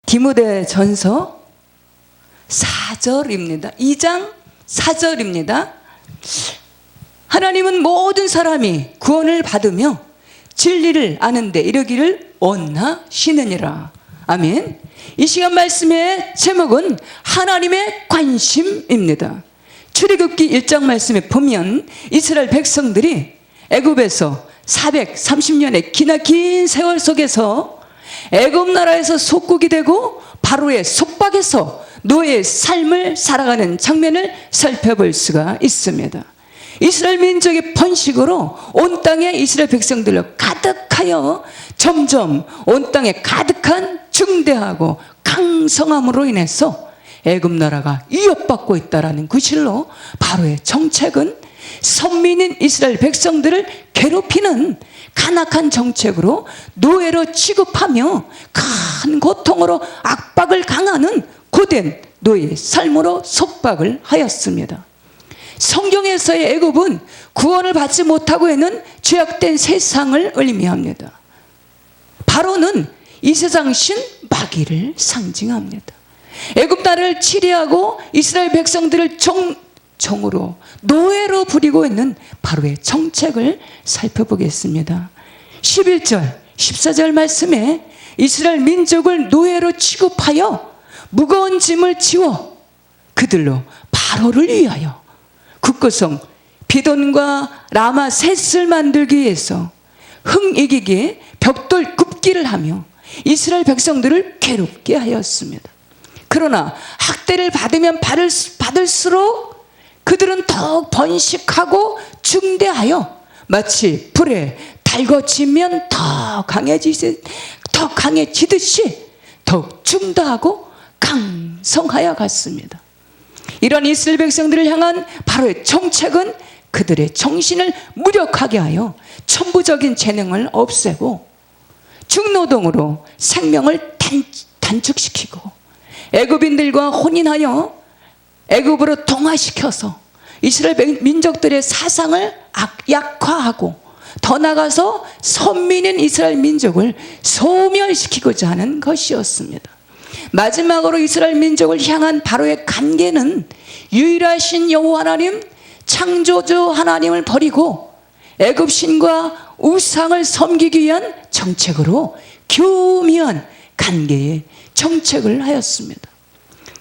디모데전서 4절입니다. 2장 4절입니다. 하나님은 모든 사람이 구원을 받으며 진리를 아는데 이르기를 원하시느니라. 아멘. 이 시간 말씀의 제목은 하나님의 관심입니다. 출애굽기 1장 말씀에 보면 이스라엘 백성들이 애굽에서 430년의 긴 세월 속에서 애굽 나라에서 속국이 되고 바로의 속박에서 노예의 삶을 살아가는 장면을 살펴볼 수가 있습니다. 이스라엘 민족의 번식으로 온 땅에 이스라엘 백성들로 가득하여 점점 온 땅에 가득한 중대하고 강성함으로 인해서 애굽 나라가 위협받고 있다라는 그 실로 바로의 정책은 선민인 이스라엘 백성들을 괴롭히는 간악한 정책으로 노예로 취급하며 큰 고통으로 압박을 강하는 고된 노예 삶으로 속박을 하였습니다. 성경에서의 애굽은 구원을 받지 못하고 있는 죄악된 세상을 의미합니다. 바로는 이 세상 신 마귀를 상징합니다. 애굽 나라를 치리하고 이스라엘 백성들을 종으로 노예로 부리고 있는 바로의 정책을 살펴보겠습니다. 11절 14절 말씀에 이스라엘 민족을 노예로 취급하여 무거운 짐을 지워 그들로 바로를 위하여 국고성 비돈과 라마 셋을 만들기 위해서 흥이기기에 벽돌 굽기를 하며 이스라엘 백성들을 괴롭게 하였습니다. 그러나 학대를 받으면 받을수록 그들은 더욱 번식하고 중대하여 마치 불에 달궈지면 더 강해지듯이 더욱 중대하고 강성하여 갔습니다. 이런 이스라엘 백성들을 향한 바로의 정책은 그들의 정신을 무력하게 하여 천부적인 재능을 없애고 중노동으로 생명을 단축시키고 애굽인들과 혼인하여 애굽으로 동화시켜서 이스라엘 민족들의 사상을 약화하고 더 나아가서 선민인 이스라엘 민족을 소멸시키고자 하는 것이었습니다. 마지막으로 이스라엘 민족을 향한 바로의 간계는 유일하신 여호와 하나님 창조주 하나님을 버리고 애굽 신과 우상을 섬기기 위한 정책으로 교묘한 간계의 정책을 하였습니다.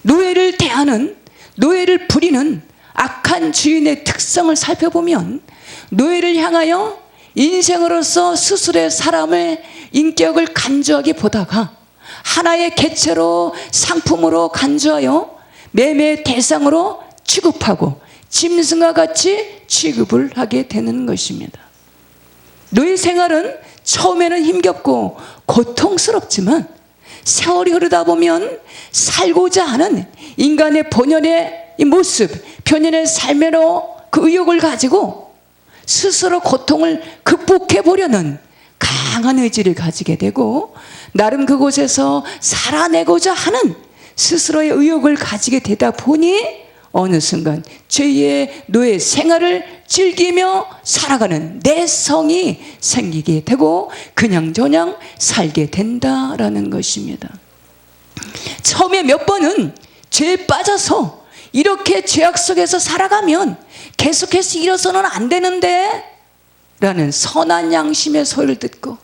노예를 대하는, 노예를 부리는 악한 주인의 특성을 살펴보면 노예를 향하여 인생으로서 스스로의 사람의 인격을 간주하게 보다가 하나의 개체로 상품으로 간주하여 매매 대상으로 취급하고 짐승과 같이 취급을 하게 되는 것입니다. 노예 생활은 처음에는 힘겹고 고통스럽지만 세월이 흐르다 보면 살고자 하는 인간의 본연의 이 모습, 본연의 삶으로 그 의욕을 가지고 스스로 고통을 극복해 보려는 강한 의지를 가지게 되고 나름 그곳에서 살아내고자 하는 스스로의 의욕을 가지게 되다 보니 어느 순간 죄의 노예 생활을 즐기며 살아가는 내성이 생기게 되고 그냥저냥 살게 된다라는 것입니다. 처음에 몇 번은 죄에 빠져서 이렇게 죄악 속에서 살아가면 계속해서 이뤄서는 안 되는데 라는 선한 양심의 소리를 듣고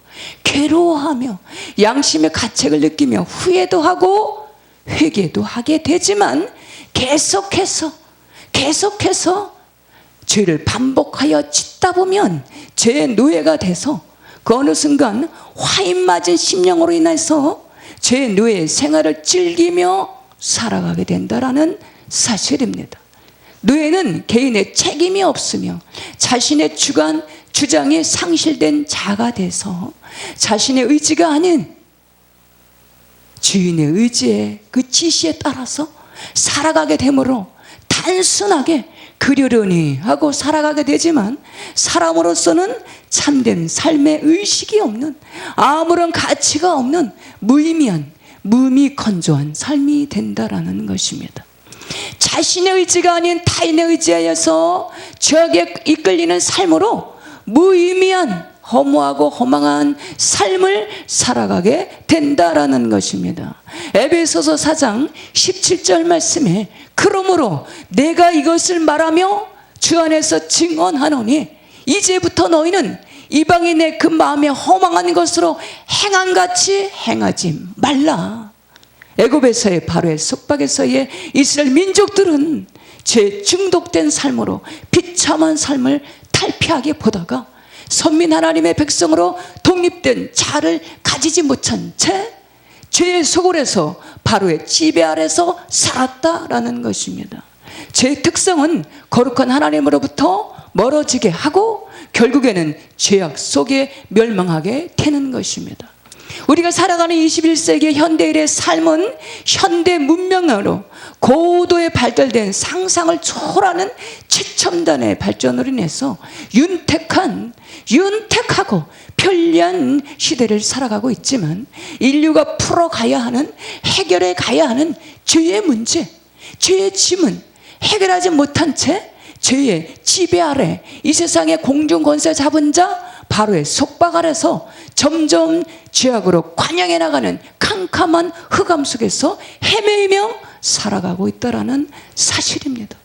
괴로워하며 양심의 가책을 느끼며 후회도 하고 회개도 하게 되지만 계속해서 죄를 반복하여 짓다 보면 죄의 노예가 돼서 그 어느 순간 화인 맞은 심령으로 인해서 죄의 노예 생활을 즐기며 살아가게 된다라는 사실입니다. 노예는 개인의 책임이 없으며 자신의 주장이 상실된 자가 돼서 자신의 의지가 아닌 주인의 의지에 그 지시에 따라서 살아가게 되므로 단순하게 그러려니 하고 살아가게 되지만 사람으로서는 참된 삶의 의식이 없는 아무런 가치가 없는 무의미한 무미건조한 삶이 된다라는 것입니다. 자신의 의지가 아닌 타인의 의지에 의해서 죄악에 이끌리는 삶으로 무의미한 허무하고 허망한 삶을 살아가게 된다라는 것입니다. 에베소서 4장 17절 말씀에 그러므로 내가 이것을 말하며 주 안에서 증언하노니 이제부터 너희는 이방인의 그 마음에 허망한 것으로 행함같이 행하지 말라. 애굽에서의 바로의 속박에서의 이스라엘 민족들은 죄 중독된 삶으로 비참한 삶을 탈피하게 보다가 선민 하나님의 백성으로 독립된 자를 가지지 못한 채 죄의 소굴에서 바로의 지배 아래서 살았다라는 것입니다. 죄의 특성은 거룩한 하나님으로부터 멀어지게 하고 결국에는 죄악 속에 멸망하게 되는 것입니다. 우리가 살아가는 21세기 현대인의 삶은 현대 문명으로 고도에 발달된 상상을 초월하는 최첨단의 발전으로 인해서 윤택하고 편리한 시대를 살아가고 있지만 인류가 풀어가야 하는, 해결해 가야 하는 죄의 문제, 죄의 짐은 해결하지 못한 채 죄의 지배 아래 이 세상의 공중 권세 잡은 자 바로의 속박 아래서 점점 죄악으로 관영해 나가는 캄캄한 흑암 속에서 헤매이며 살아가고 있다라는 사실입니다.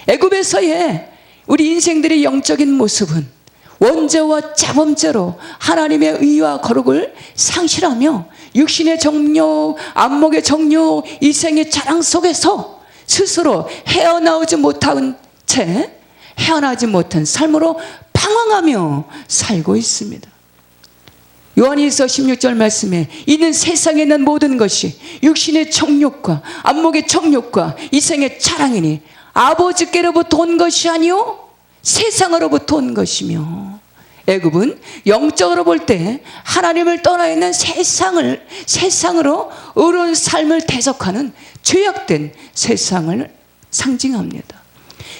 애굽에서의 우리 인생들의 영적인 모습은 원죄와 자범죄로 하나님의 의와 거룩을 상실하며 육신의 정욕, 안목의 정욕, 이생의 자랑 속에서 스스로 헤어나오지 못한 채 헤어나지 못한 삶으로 방황하며 살고 있습니다. 요한일서 16절 말씀에 이는 세상에 있는 모든 것이 육신의 정욕과 안목의 정욕과 이생의 자랑이니 아버지께로부터 온 것이 아니요 세상으로부터 온 것이며. 애굽은 영적으로 볼 때 하나님을 떠나 있는 세상으로 어려운 삶을 대적하는 죄악된 세상을 상징합니다.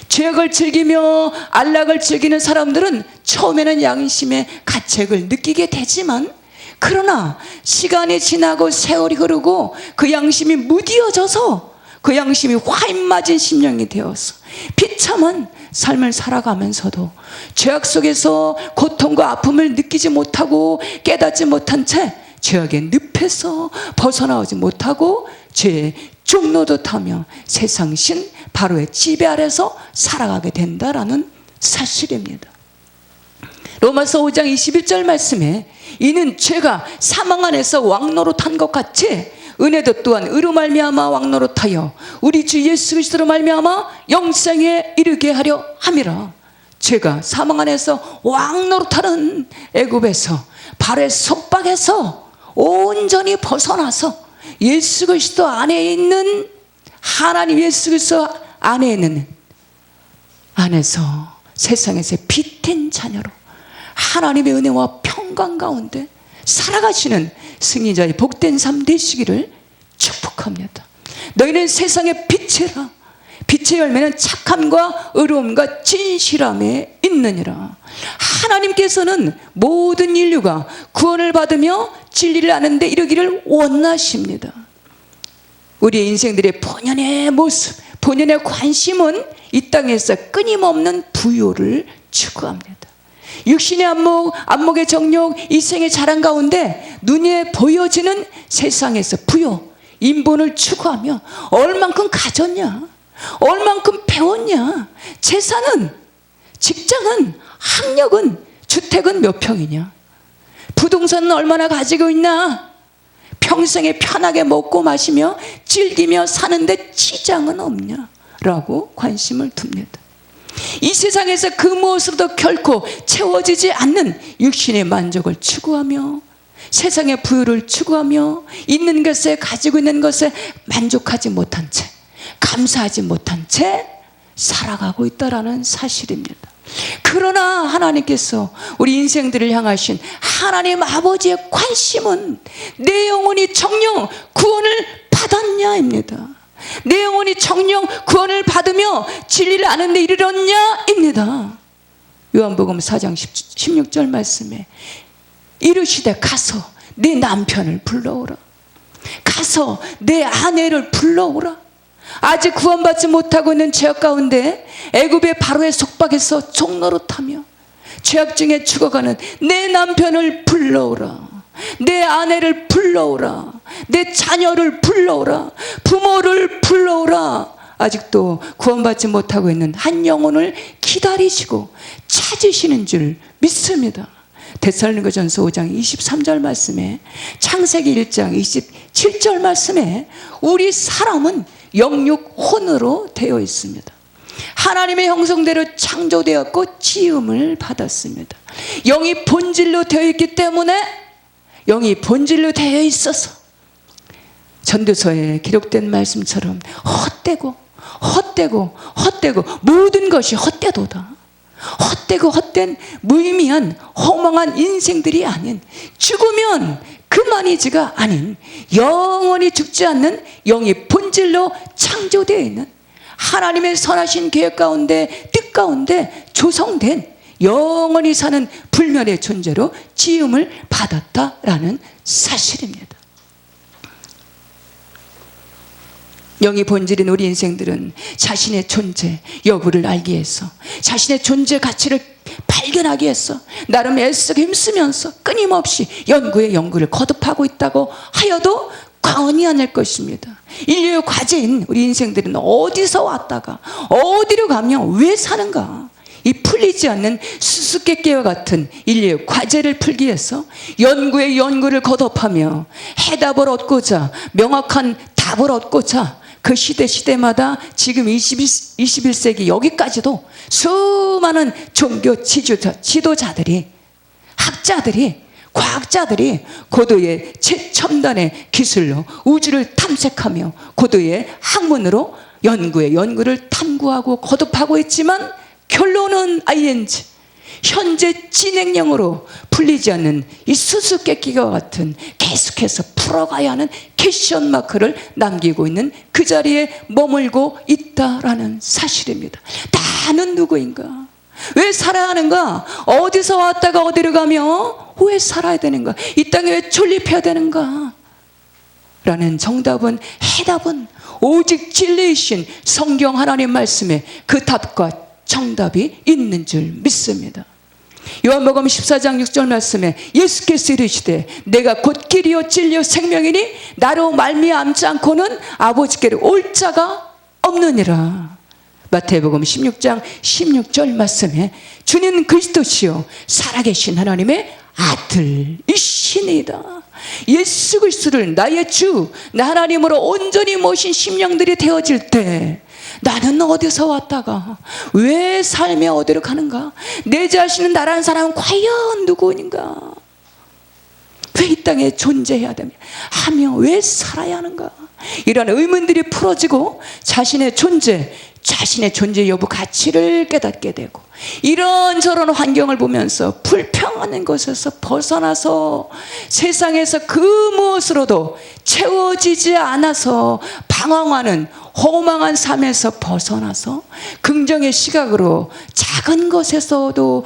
죄악을 즐기며 안락을 즐기는 사람들은 처음에는 양심의 가책을 느끼게 되지만 그러나 시간이 지나고 세월이 흐르고 그 양심이 무디어져서 그 양심이 화인맞은 심령이 되어서 비참한 삶을 살아가면서도 죄악 속에서 고통과 아픔을 느끼지 못하고 깨닫지 못한 채 죄악의 늪에서 벗어나오지 못하고 죄의 종노릇하며 세상신 바로의 지배 아래서 살아가게 된다라는 사실입니다. 로마서 5장 21절 말씀에 이는 죄가 사망 안에서 왕노릇한 것 같이 은혜도 또한 의로 말미암아 왕노릇하여 우리 주 예수 그리스도로 말미암아 영생에 이르게 하려 함이라. 죄가 사망 안에서 왕노릇하는 애굽에서 바로의 속박에서 온전히 벗어나서 예수 그리스도 안에 있는 하나님 예수 그리스도 안에 있는 안에서 세상에서 빛된 자녀로 하나님의 은혜와 평강 가운데 살아가시는 승리자의 복된 삶 되시기를 축복합니다. 너희는 세상의 빛이라. 빛의 열매는 착함과 의로움과 진실함에 있느니라. 하나님께서는 모든 인류가 구원을 받으며 진리를 아는데 이르기를 원하십니다. 우리의 인생들의 본연의 모습, 본연의 관심은 이 땅에서 끊임없는 부요를 추구합니다. 육신의 안목의 정욕, 이생의 자랑 가운데 눈에 보여지는 세상에서 부요, 인본을 추구하며 얼만큼 가졌냐, 얼만큼 배웠냐, 재산은, 직장은, 학력은, 주택은 몇 평이냐, 부동산은 얼마나 가지고 있나, 평생에 편하게 먹고 마시며 즐기며 사는데 지장은 없냐라고 관심을 둡니다. 이 세상에서 그 무엇으로도 결코 채워지지 않는 육신의 만족을 추구하며 세상의 부유를 추구하며 있는 것에 가지고 있는 것에 만족하지 못한 채 감사하지 못한 채 살아가고 있다라는 사실입니다. 그러나 하나님께서 우리 인생들을 향하신 하나님 아버지의 관심은 내 영혼이 정령 구원을 받았냐입니다. 내 영혼이 정령 구원을 받으며 진리를 아는 데 이르렀냐입니다. 요한복음 4장 16절 말씀에 이르시되 가서 내 남편을 불러오라, 가서 내 아내를 불러오라. 아직 구원받지 못하고 있는 죄악 가운데 애굽의 바로의 속박에서 종노릇하며 죄악 중에 죽어가는 내 남편을 불러오라, 내 아내를 불러오라, 내 자녀를 불러오라, 부모를 불러오라. 아직도 구원받지 못하고 있는 한 영혼을 기다리시고 찾으시는 줄 믿습니다. 데살로니가전서 5장 23절 말씀에, 창세기 1장 27절 말씀에 우리 사람은 영육 혼으로 되어 있습니다. 하나님의 형성대로 창조되었고 지음을 받았습니다. 영이 본질로 되어 있기 때문에, 영이 본질로 되어 있어서 전도서에 기록된 말씀처럼 헛되고 모든 것이 헛되도다. 헛되고 헛된 무의미한 허망한 인생들이 아닌, 죽으면 그만이지가 아닌 영원히 죽지 않는 영이 본질로 창조되어 있는 하나님의 선하신 계획 가운데, 뜻 가운데 조성된 영원히 사는 불멸의 존재로 지음을 받았다라는 사실입니다. 영이 본질인 우리 인생들은 자신의 존재 여부를 알기 위해서, 자신의 존재 가치를 발견하기 위해서 나름 애쓰고 힘쓰면서 끊임없이 연구를 거듭하고 있다고 하여도 과언이 아닐 것입니다. 인류의 과제인 우리 인생들은 어디서 왔다가 어디로 가며 왜 사는가, 이 풀리지 않는 수수께끼와 같은 인류의 과제를 풀기 위해서 연구를 거듭하며 해답을 얻고자, 명확한 답을 얻고자 그 시대마다 지금 21세기 여기까지도 수많은 종교 지도자들이, 학자들이, 과학자들이 고도의 최첨단의 기술로 우주를 탐색하며 고도의 학문으로 연구를 탐구하고 거듭하고 있지만, 결론은 ING, 현재 진행형으로 풀리지 않는 이 수수께끼와 같은 계속해서 풀어가야 하는 퀘스천 마크를 남기고 있는 그 자리에 머물고 있다라는 사실입니다. 나는 누구인가? 왜 살아야 하는가? 어디서 왔다가 어디로 가며 왜 살아야 되는가? 이 땅에 왜 존립해야 되는가? 라는 해답은 오직 진리이신 성경 하나님 말씀에 그 답과 정답이 있는 줄 믿습니다. 요한복음 14장 6절 말씀에 예수께서 이르시되 내가 곧 길이요 진리요 생명이니 나로 말미암지 않고는 아버지께로 올 자가 없느니라. 마태복음 16장 16절 말씀에 주님 그리스도시요 살아계신 하나님의 아들이시니이다. 예수 그리스도를 나의 주, 나 하나님으로 온전히 모신 심령들이 되어질 때 나는 어디서 왔다가 왜 삶에 어디로 가는가? 내 자신은 나라는 사람은 과연 누구인가? 왜 이 땅에 존재해야 하며 왜 살아야 하는가? 이런 의문들이 풀어지고 자신의 존재 여부 가치를 깨닫게 되고, 이런저런 환경을 보면서 불평하는 것에서 벗어나서 세상에서 그 무엇으로도 채워지지 않아서 방황하는 허망한 삶에서 벗어나서 긍정의 시각으로 작은 것에서도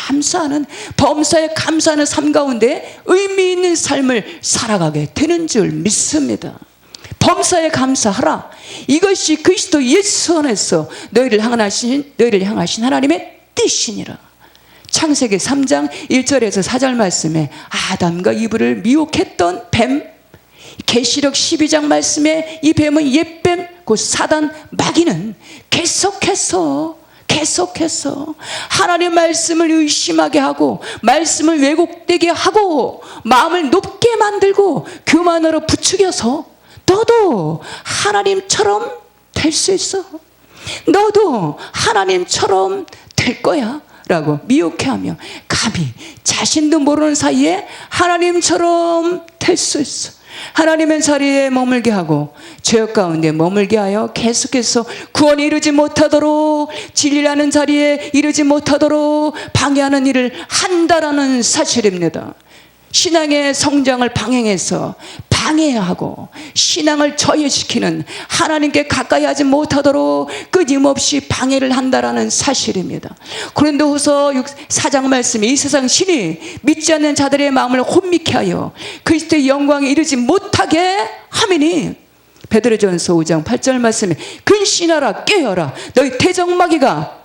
감사하는, 범사에 감사하는 삶 가운데 의미 있는 삶을 살아가게 되는 줄 믿습니다. 범사에 감사하라. 이것이 그리스도 예수 안에서 너희를 향하신 하나님의 뜻이니라. 창세기 3장 1절에서 4절 말씀에 아담과 이브를 미혹했던 뱀, 계시록 12장 말씀에 이 뱀은 옛뱀 곧 사단 마귀는 계속해서 하나님의 말씀을 의심하게 하고 말씀을 왜곡되게 하고 마음을 높게 만들고 교만으로 부추겨서 너도 하나님처럼 될 수 있어, 너도 하나님처럼 될 거야 라고 미혹해하며 감히 자신도 모르는 사이에 하나님처럼 될 수 있어, 하나님의 자리에 머물게 하고 죄악 가운데 머물게 하여 계속해서 구원에 이르지 못하도록, 진리라는 자리에 이르지 못하도록 방해하는 일을 한다라는 사실입니다. 신앙의 성장을 방해하고 신앙을 저해시키는, 하나님께 가까이 하지 못하도록 끊임없이 방해를 한다라는 사실입니다. 고린도후서 4장 말씀에 이 세상 신이 믿지 않는 자들의 마음을 혼미케 하여 그리스도의 영광에 이르지 못하게 하미니, 베드로전서 5장 8절 말씀에 근신하라 깨어라 너희 태정마귀가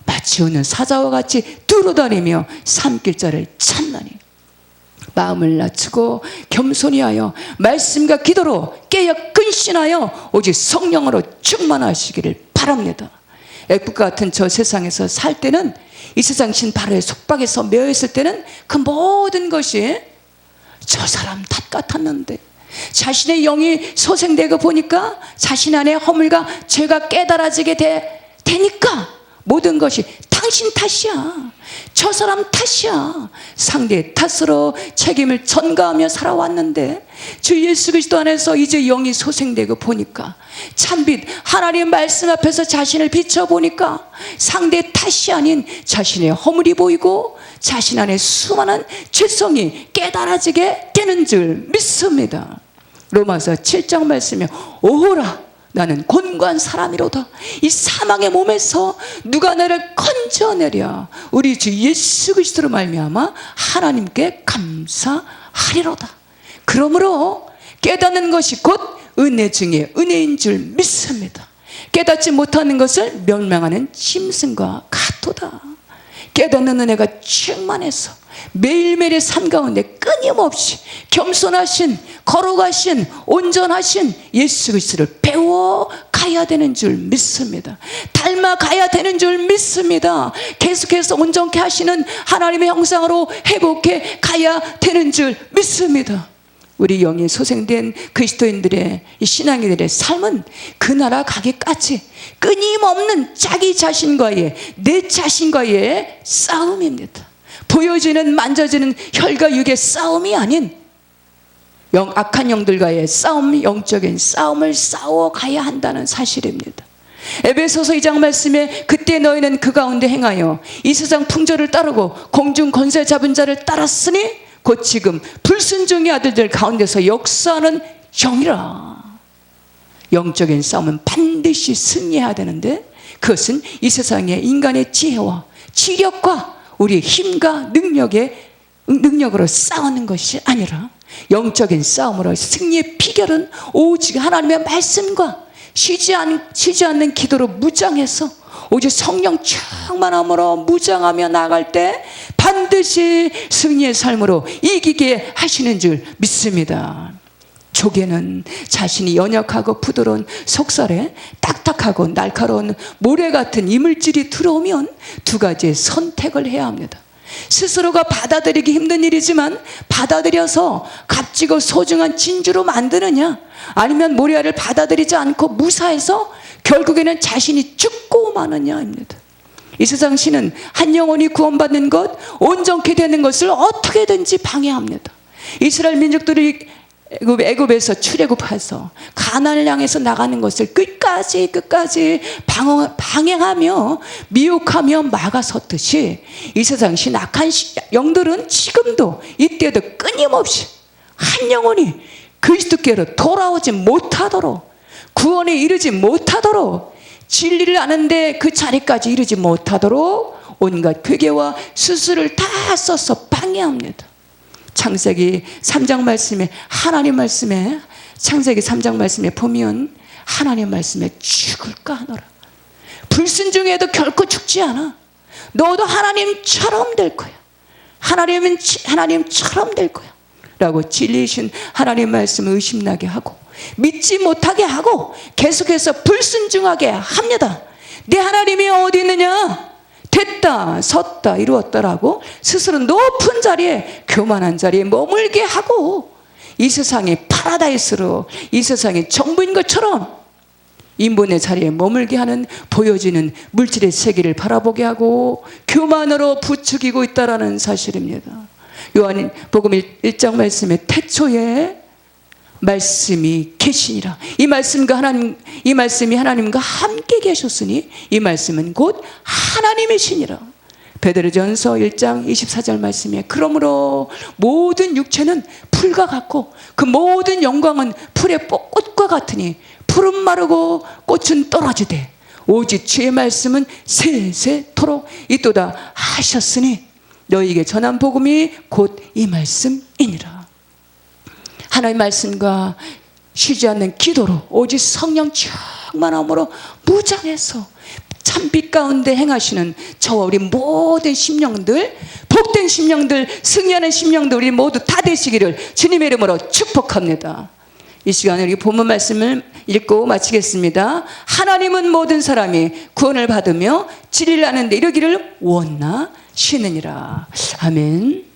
마치 우는 사자와 같이 두루다니며 산길자를 찾나니 마음을 낮추고 겸손히 하여 말씀과 기도로 깨어 근신하여 오직 성령으로 충만하시기를 바랍니다. 애국과 같은 저 세상에서 살 때는, 이 세상 신바로의 속박에서 매여 있을 때는 그 모든 것이 저 사람 탓 같았는데, 자신의 영이 소생되고 보니까 자신 안에 허물과 죄가 깨달아지게 되니까 모든 것이 당신 탓이야, 저 사람 탓이야, 상대의 탓으로 책임을 전가하며 살아왔는데, 주 예수 그리스도 안에서 이제 영이 소생되고 보니까, 참빛 하나님의 말씀 앞에서 자신을 비춰보니까 상대의 탓이 아닌 자신의 허물이 보이고 자신 안에 수많은 죄성이 깨달아지게 되는 줄 믿습니다. 로마서 7장 말씀에 오호라 나는 곤고한 사람이로다. 이 사망의 몸에서 누가 나를 건져내랴. 우리 주 예수 그리스도로 말미암아 하나님께 감사하리로다. 그러므로 깨닫는 것이 곧 은혜 중에 은혜인 줄 믿습니다. 깨닫지 못하는 것을 멸망하는 짐승과 같도다. 깨닫는 은혜가 충만해서 매일매일의 삶 가운데 끊임없이 겸손하신, 거룩하신, 온전하신 예수 그리스도를 배워가야 되는 줄 믿습니다. 닮아가야 되는 줄 믿습니다. 계속해서 온전케 하시는 하나님의 형상으로 회복해 가야 되는 줄 믿습니다. 우리 영이 소생된 그리스도인들의, 이 신앙인들의 삶은 그 나라 가기까지 끊임없는 자기 자신과의, 내 자신과의 싸움입니다. 보여지는, 만져지는 혈과 육의 싸움이 아닌 악한 영들과의 싸움, 영적인 싸움을 싸워가야 한다는 사실입니다. 에베소서 2장 말씀에 그때 너희는 그 가운데 행하여 이 세상 풍조를 따르고 공중 권세 잡은 자를 따랐으니 곧 지금 불순종의 아들들 가운데서 역사하는 영이라. 영적인 싸움은 반드시 승리해야 되는데, 그것은 이 세상의 인간의 지혜와 지력과 우리의 힘과 능력으로 싸우는 것이 아니라, 영적인 싸움으로 승리의 비결은 오직 하나님의 말씀과 쉬지 않는 기도로 무장해서 오직 성령 충만함으로 무장하며 나아갈 때 반드시 승리의 삶으로 이기게 하시는 줄 믿습니다. 조개는 자신이 연약하고 부드러운 속살에 딱딱하고 날카로운 모래 같은 이물질이 들어오면 두 가지의 선택을 해야 합니다. 스스로가 받아들이기 힘든 일이지만 받아들여서 값지고 소중한 진주로 만드느냐, 아니면 모래알을 받아들이지 않고 무사해서 결국에는 자신이 죽고 마느냐입니다. 이 세상 신은 한 영혼이 구원받는 것, 온전케 되는 것을 어떻게든지 방해합니다. 이스라엘 민족들이 애굽에서 출애굽해서 가나안을 향해서 나가는 것을 끝까지 방해하며 미혹하며 막아섰듯이, 이 세상 신 악한 영들은 지금도 이때도 끊임없이 한 영혼이 그리스도께로 돌아오지 못하도록, 구원에 이르지 못하도록, 진리를 아는데 그 자리까지 이르지 못하도록 온갖 괴계와 수술을 다 써서 방해합니다. 창세기 3장 말씀에, 하나님 말씀에, 창세기 3장 말씀에 보면 하나님 말씀에 죽을까 하노라. 불순종해도 결코 죽지 않아. 너도 하나님처럼 될 거야. 하나님은 하나님처럼 될 거야 라고 진리이신 하나님 말씀을 의심나게 하고 믿지 못하게 하고 계속해서 불순종하게 합니다. 내 하나님이 어디 있느냐? 됐다, 섰다, 이루었다라고 스스로 높은 자리에, 교만한 자리에 머물게 하고, 이 세상이 파라다이스로, 이 세상이 정부인 것처럼 인본의 자리에 머물게 하는, 보여지는 물질의 세계를 바라보게 하고 교만으로 부추기고 있다는 사실입니다. 요한복음 1장 말씀에 태초에 말씀이 계시니라. 이 말씀이 하나님과 함께 계셨으니 이 말씀은 곧 하나님이시니라. 베드로전서 1장 24절 말씀에 그러므로 모든 육체는 풀과 같고 그 모든 영광은 풀의 꽃과 같으니 풀은 마르고 꽃은 떨어지되 오직 주의 말씀은 세세토록 있도다 하셨으니 너희에게 전한 복음이 곧 이 말씀이니라. 하나님의 말씀과 쉬지 않는 기도로 오직 성령 충만함으로 무장해서 참빛 가운데 행하시는 저와 우리 모든 심령들, 복된 심령들, 승리하는 심령들 우리 모두 다 되시기를 주님의 이름으로 축복합니다. 이 시간에 우리 본문 말씀을 읽고 마치겠습니다. 하나님은 모든 사람이 구원을 받으며 진리를 아는데 이르기를 원하시느니라. 아멘.